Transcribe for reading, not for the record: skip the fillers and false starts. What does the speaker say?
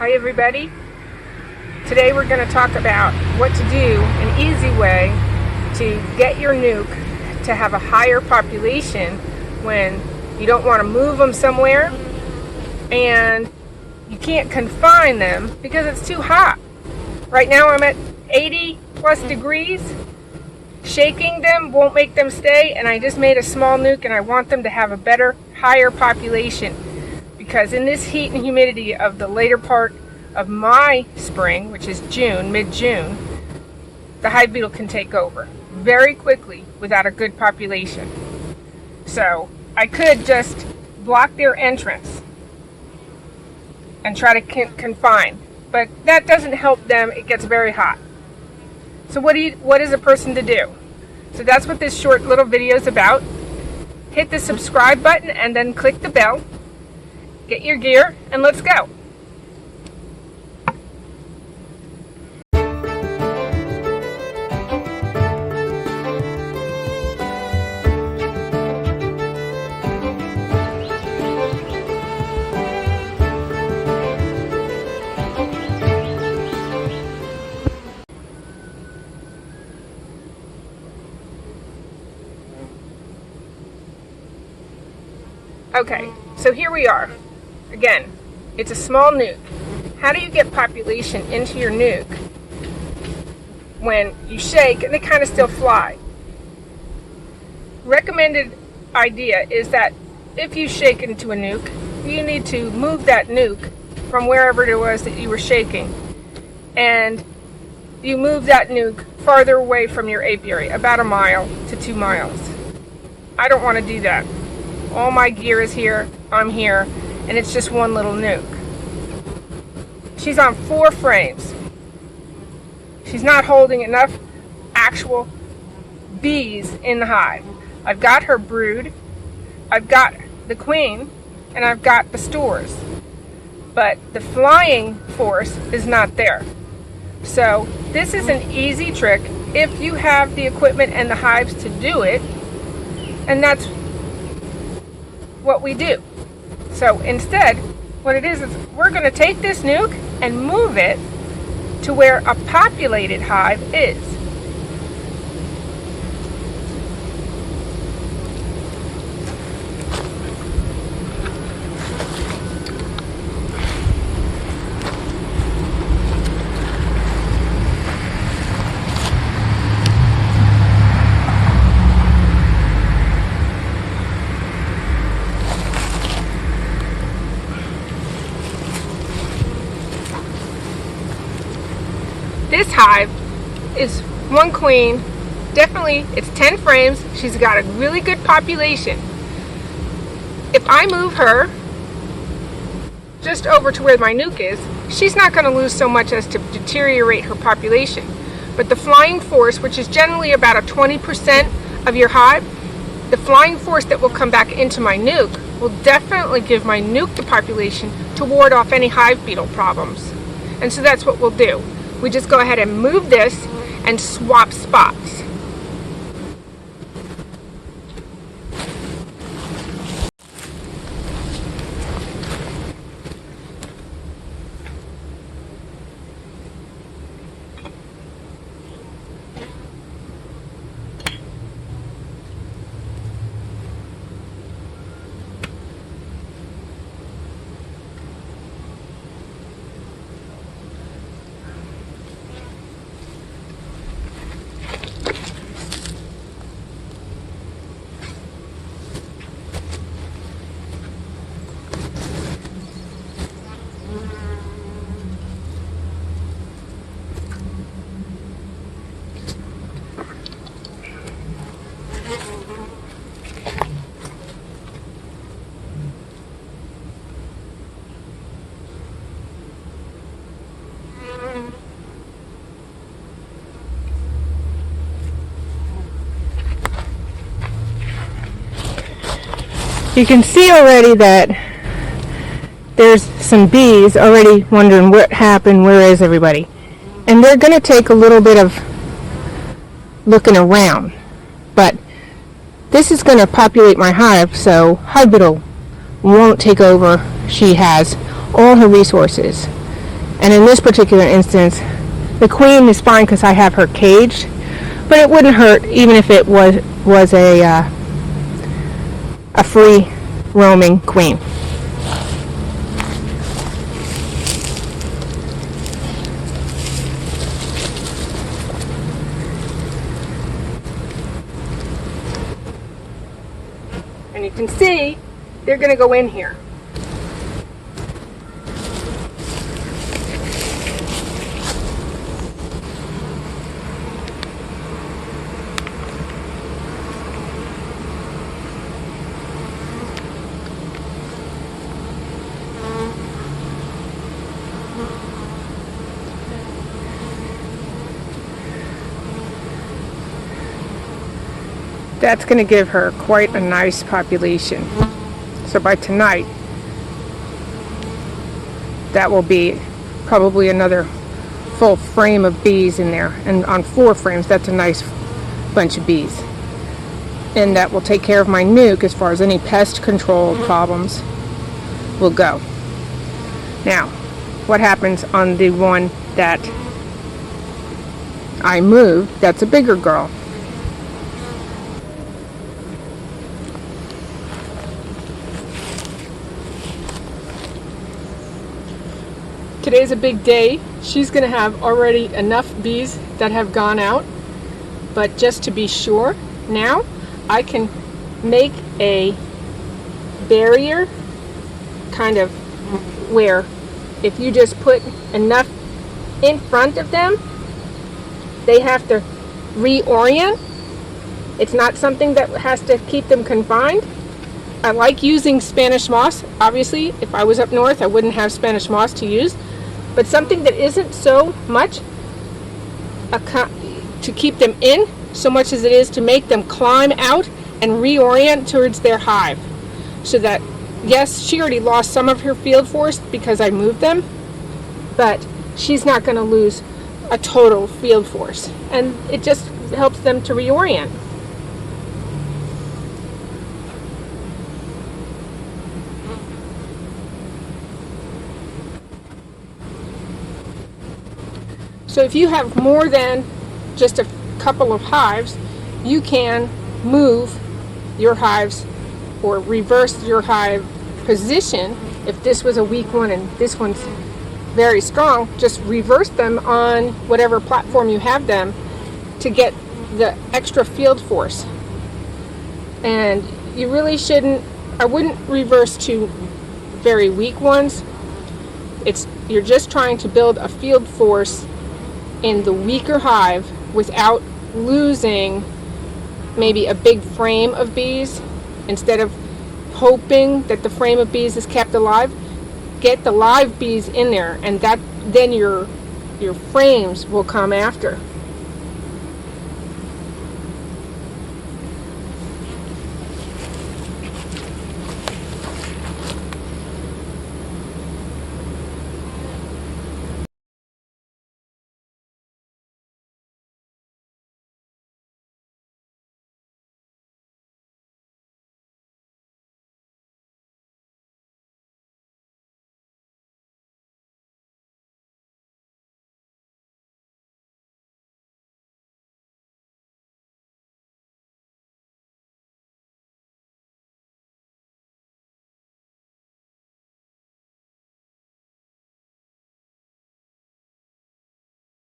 Hi everybody. Today we're going to talk about what to do, an easy way to get your nuke to have a higher population when you don't want to move them somewhere and you can't confine them because it's too hot. Right now I'm at 80 plus degrees. Shaking them won't make them stay, and I just made a small nuke and I want them to have a better, higher population. Because in this heat and humidity of the later part of my spring, which is June, mid-June, the hive beetle can take over very quickly without a good population. So I could just block their entrance and try to confine, but that doesn't help them. It gets very hot. So what is a person to do? So that's what this short little video is about. Hit the subscribe button and then click the bell. Get your gear and let's go. Okay, so here we are. Again, it's a small nuke. How do you get population into your nuke when you shake and they kind of still fly? Recommended idea is that if you shake into a nuke, you need to move that nuke from wherever it was that you were shaking. And you move that nuke farther away from your apiary, about 1 mile to 2 miles. I don't want to do that. All my gear is here, I'm here, and it's just one little nuke. She's on 4 frames. She's not holding enough actual bees in the hive. I've got her brood, I've got the queen, and I've got the stores. But the flying force is not there. So this is an easy trick if you have the equipment and the hives to do it, and that's what we do. So instead, what it is we're going to take this nuke and move it to where a populated hive is. This hive is 1 queen, definitely it's 10 frames, she's got a really good population. If I move her just over to where my nuke is, she's not going to lose so much as to deteriorate her population. But the flying force, which is generally about a 20% of your hive, the flying force that will come back into my nuke will definitely give my nuke the population to ward off any hive beetle problems. And so that's what we'll do. We just go ahead and move this and swap spots. You can see already that there's some bees already wondering what happened, where is everybody? And they're going to take a little bit of looking around. But this is going to populate my hive, so hive beetle won't take over. She has all her resources. And in this particular instance, the queen is fine because I have her caged, but it wouldn't hurt even if it was a free roaming queen. And you can see they're going to go in here. That's going to give her quite a nice population. So by tonight, that will be probably another full frame of bees in there. And on 4 frames, that's a nice bunch of bees. And that will take care of my nuke as far as any pest control problems will go. Now, what happens on the one that I moved? That's a bigger girl. Today's a big day. She's going to have already enough bees that have gone out, but just to be sure, now I can make a barrier kind of where if you just put enough in front of them, they have to reorient. It's not something that has to keep them confined. I like using Spanish moss. Obviously, if I was up north, I wouldn't have Spanish moss to use. But something that isn't so much to keep them in, so much as it is to make them climb out and reorient towards their hive. So that, yes, she already lost some of her field force because I moved them, but she's not going to lose a total field force. And it just helps them to reorient. So if you have more than just a couple of hives, you can move your hives or reverse your hive position. If this was a weak one and this one's very strong, just reverse them on whatever platform you have them to get the extra field force. And you really shouldn't, I wouldn't reverse to very weak ones. You're just trying to build a field force in the weaker hive without losing maybe a big frame of bees. Instead of hoping that the frame of bees is kept alive, get the live bees in there, and then your frames will come after.